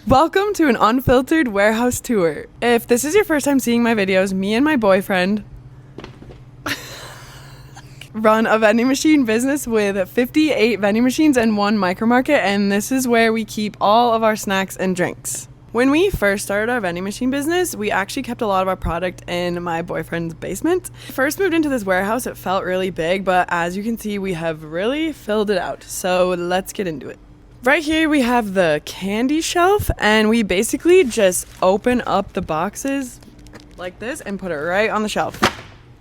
Welcome to an unfiltered warehouse tour. If this is your first time seeing my videos, me and my boyfriend run a vending machine business with 58 vending machines and 1 micro market, and this is where we keep all of our snacks and drinks. When we first started our vending machine business, we actually kept a lot of our product in my boyfriend's basement. First moved into this warehouse, it felt really big, but as you can see, we have really filled it out. So let's get into it. Right here we have the candy shelf, and we basically just open up the boxes like this and put it right on the shelf.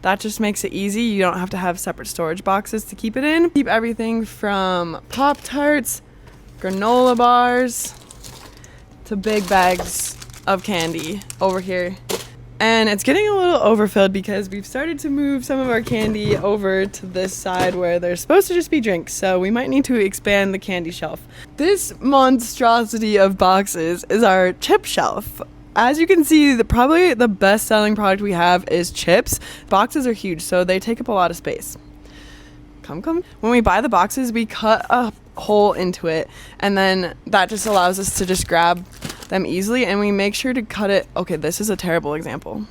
That just makes it easy. You don't have to have separate storage boxes to keep it in. Keep everything from Pop-Tarts, granola bars, to big bags of candy over here. And it's getting a little overfilled because we've started to move some of our candy over to this side where there's supposed to just be drinks, so we might need to expand the candy shelf. This monstrosity of boxes is our chip shelf. As you can see, probably the best selling product we have is chips. Boxes are huge, so they take up a lot of space. Come. When we buy the boxes, we cut a hole into it, and then that just allows us to just grab them easily, and we make sure to cut it. Okay, this is a terrible example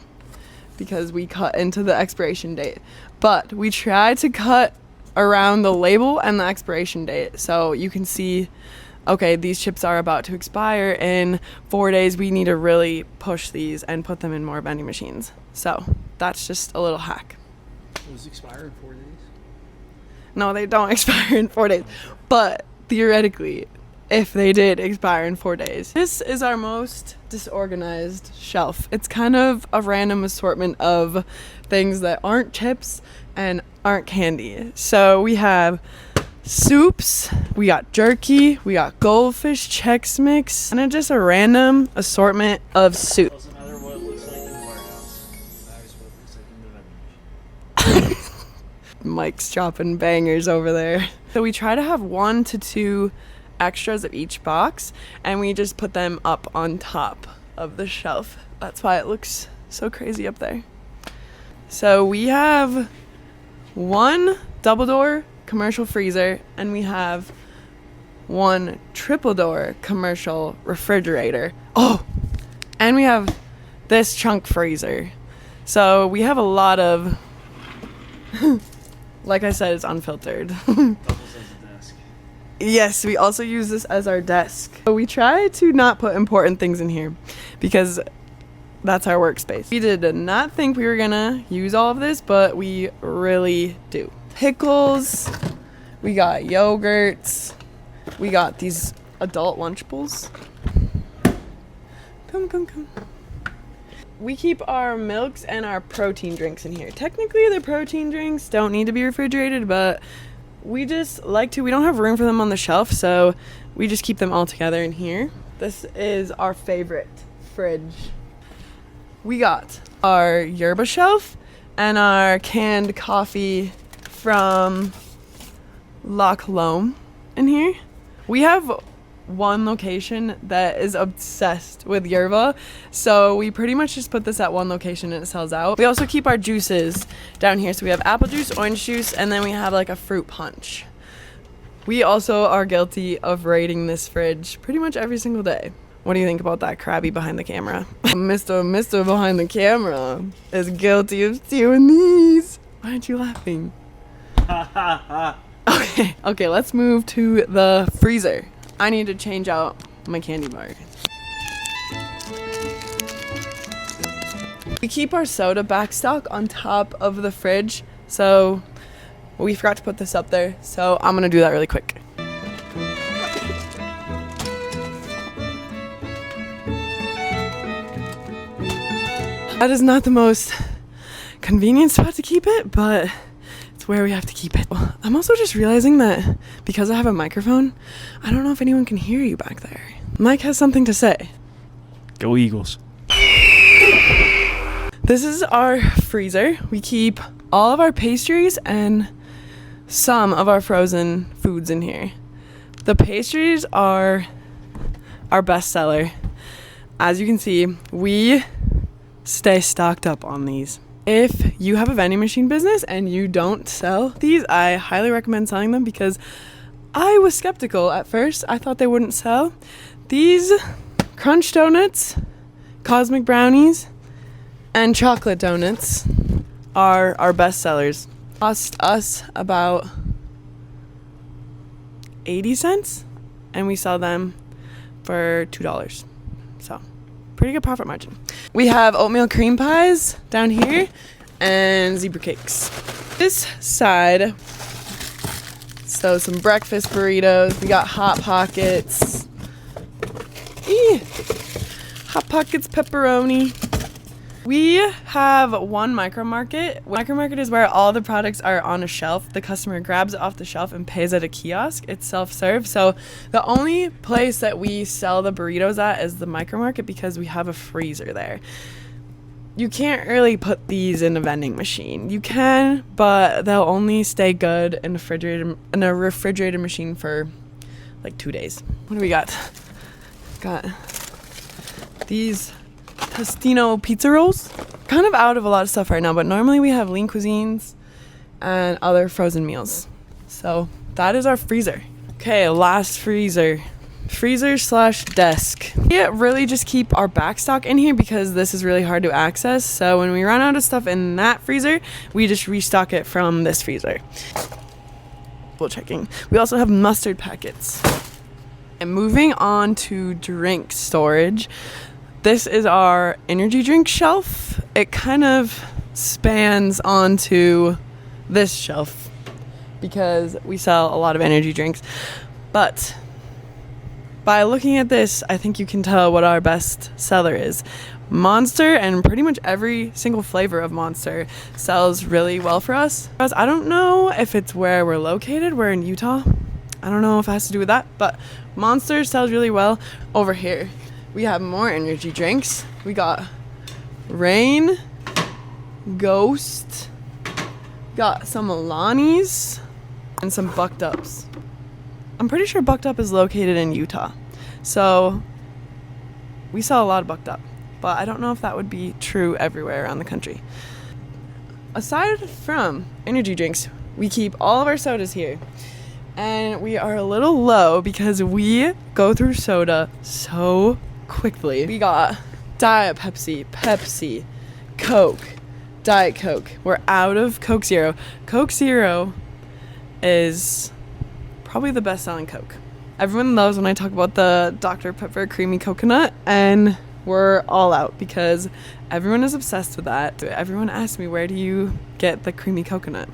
because we cut into the expiration date, but we try to cut around the label and the expiration date so you can see, okay, these chips are about to expire in 4 days. We need to really push these and put them in more vending machines. So that's just a little hack. Those expire in 4 days? No, they don't expire in 4 days, but theoretically, if they did expire in 4 days. This is our most disorganized shelf. It's kind of a random assortment of things that aren't chips and aren't candy. So we have soups, we got jerky, we got goldfish Chex Mix, and it's just a random assortment of soup. Doesn't matter what it looks like in the warehouse. It matters what it looks like in the vending machine. Mike's dropping bangers over there. So we try to have 1 to 2 extras of each box, and we just put them up on top of the shelf. That's why it looks so crazy up there. So we have 1 double door commercial freezer, and we have 1 triple door commercial refrigerator. Oh, and we have this chunk freezer. So we have a lot of like I said, it's unfiltered. Doubles as a desk. Yes, we also use this as our desk. So we try to not put important things in here because that's our workspace. We did not think we were gonna use all of this, but we really do. Pickles, we got yogurts, we got these adult Lunchables. Come. We keep our milks and our protein drinks in here. Technically, the protein drinks don't need to be refrigerated, but we just like to. We don't have room for them on the shelf, so we just keep them all together in here. This is our favorite fridge. We got our yerba shelf and our canned coffee from La Colombe in here. We have 1 location that is obsessed with yerba, so we pretty much just put this at 1 location and it sells out. We also keep our juices down here, so we have apple juice, orange juice, and then we have like a fruit punch. We also are guilty of raiding this fridge pretty much every single day. What do you think about that crabby behind the camera? Mr. behind the camera is guilty of stealing these. Why aren't you laughing? Okay, let's move to the freezer. I need to change out my candy bar. We keep our soda backstock on top of the fridge, so we forgot to put this up there, so I'm gonna do that really quick. That is not the most convenient spot to keep it, but it's where we have to keep it. I'm also just realizing that because I have a microphone, I don't know if anyone can hear you back there. Mike has something to say. Go Eagles. This is our freezer. We keep all of our pastries and some of our frozen foods in here. The pastries are our best seller. As you can see, we stay stocked up on these. If you have a vending machine business and you don't sell these, I highly recommend selling them because I was skeptical at first. I thought they wouldn't sell. These Crunch donuts, cosmic brownies, and chocolate donuts are our best sellers. Cost us about 80 cents, and we sell them for $2. So pretty good profit margin. We have oatmeal cream pies down here and zebra cakes. This side, so some breakfast burritos. We got Hot Pockets. Hot Pockets pepperoni. We have one micro market. Micro market is where all the products are on a shelf. The customer grabs it off the shelf and pays at a kiosk. It's self-serve. So the only place that we sell the burritos at is the micro market because we have a freezer there. You can't really put these in a vending machine. You can, but they'll only stay good in a refrigerated machine for like 2 days. What do we got? Got these Tostino pizza rolls. Kind of out of a lot of stuff right now, but normally we have lean cuisines and other frozen meals. So that is our freezer. Okay, last freezer. Freezer/desk. We really just keep our backstock in here because this is really hard to access. So when we run out of stuff in that freezer, we just restock it from this freezer. Double checking. We also have mustard packets. And moving on to drink storage. This is our energy drink shelf. It kind of spans onto this shelf because we sell a lot of energy drinks. But by looking at this, I think you can tell what our best seller is. Monster, and pretty much every single flavor of Monster sells really well for us. I don't know if it's where we're located. We're in Utah. I don't know if it has to do with that, but Monster sells really well. Over here, we have more energy drinks. We got Rain, Ghost, got some Alani's, and some Bucked Ups. I'm pretty sure Bucked Up is located in Utah. So we sell a lot of Bucked Up, but I don't know if that would be true everywhere around the country. Aside from energy drinks, we keep all of our sodas here. And we are a little low because we go through soda so quickly. We got Diet Pepsi, Pepsi, Coke, Diet Coke. We're out of Coke Zero. Coke Zero is probably the best selling Coke. Everyone loves when I talk about the Dr. Pepper creamy coconut, and we're all out because everyone is obsessed with that. Everyone asks me, where do you get the creamy coconut?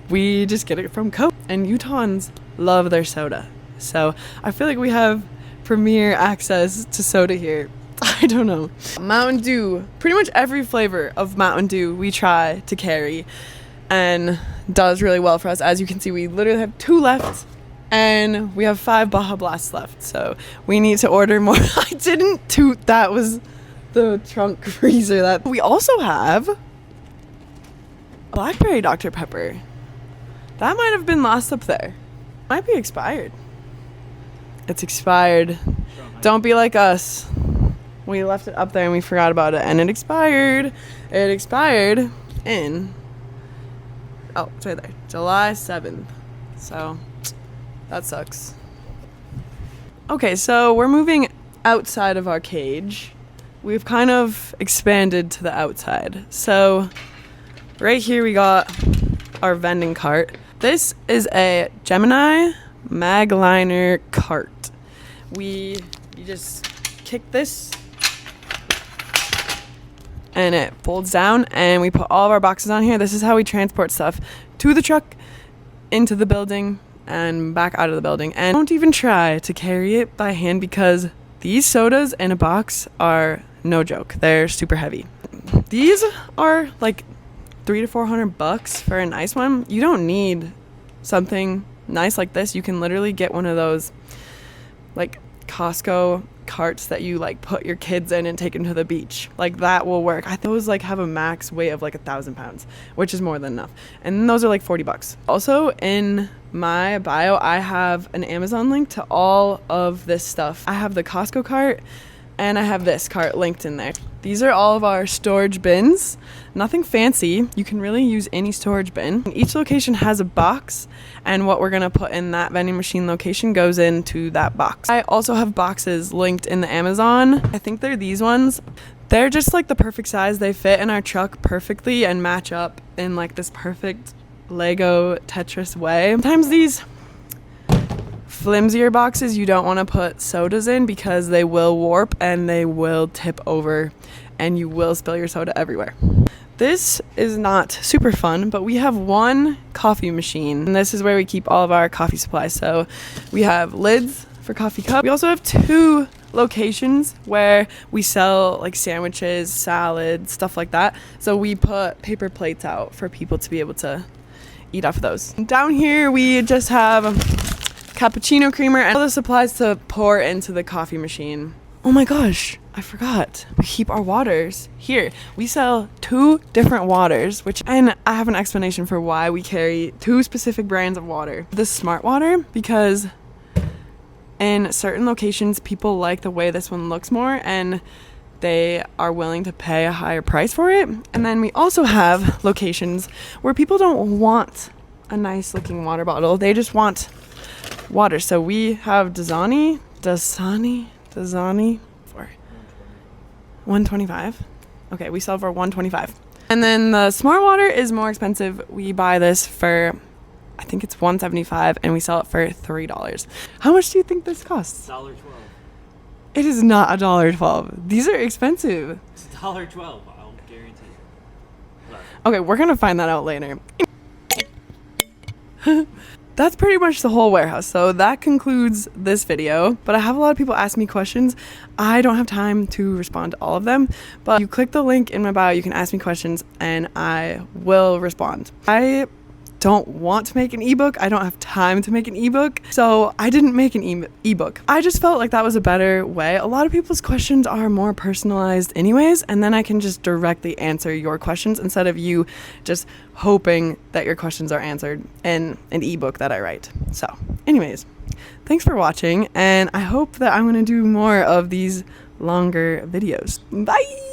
We just get it from Coke, and Utahns love their soda. So I feel like we have premier access to soda here. I don't know. Mountain Dew, pretty much every flavor of Mountain Dew we try to carry and does really well for us. As you can see, we literally have 2 left and we have 5 Baja Blasts left. So we need to order more. I didn't toot. That was the trunk freezer. That we also have Blackberry Dr. Pepper. That might have been lost up there. Might be expired. It's expired. Don't be like us. We left it up there and we forgot about it, and it expired. It expired in, oh, it's right there, July 7th. So that sucks. Okay, so we're moving outside of our cage. We've kind of expanded to the outside. So right here we got our vending cart. This is a Gemini Magliner cart. You just kick this and it folds down, and we put all of our boxes on here. This is how we transport stuff to the truck, into the building, and back out of the building. And don't even try to carry it by hand because these sodas in a box are no joke. They're super heavy. These are like $300 to $400 for a nice one. You don't need something nice like this. You can literally get one of those like Costco carts that you like put your kids in and take them to the beach. Like that will work. I think those like have a max weight of like 1,000 pounds, which is more than enough. And those are like $40. Also in my bio, I have an Amazon link to all of this stuff. I have the Costco cart and I have this cart linked in there. These are all of our storage bins. Nothing fancy. You can really use any storage bin. Each location has a box, and what we're gonna put in that vending machine location goes into that box. I also have boxes linked in the Amazon. I think they're these ones. They're just like the perfect size. They fit in our truck perfectly and match up in like this perfect Lego Tetris way. Sometimes these flimsier boxes you don't want to put sodas in because they will warp and they will tip over and you will spill your soda everywhere. This is not super fun, but we have one coffee machine, and this is where we keep all of our coffee supplies. So we have lids for coffee cup. We also have 2 locations where we sell like sandwiches, salad, stuff like that. So we put paper plates out for people to be able to eat off of those. Down here we just have cappuccino creamer and all the supplies to pour into the coffee machine. Oh my gosh, I forgot. We keep our waters here. We sell 2 different waters, and I have an explanation for why we carry 2 specific brands of water. The smart water, because in certain locations people like the way this one looks more and they are willing to pay a higher price for it. And then we also have locations where people don't want a nice looking water bottle. They just want water. So we have Dasani for $125. Okay, we sell for $125. And then the smart water is more expensive. We buy this for, I think it's $175, and we sell it for $3. How much do you think this costs? $1.12. It is not $1.12. These are expensive. It's $1.12. I'll guarantee you. Okay, we're gonna find that out later. That's pretty much the whole warehouse. So that concludes this video, but I have a lot of people ask me questions. I don't have time to respond to all of them, but you click the link in my bio, you can ask me questions and I will respond. I don't want to make an ebook. I don't have time to make an ebook, so I didn't make an ebook. I just felt like that was a better way. A lot of people's questions are more personalized anyways, and then I can just directly answer your questions instead of you just hoping that your questions are answered in an ebook that I write. So anyways, thanks for watching, and I hope that I'm going to do more of these longer videos. Bye!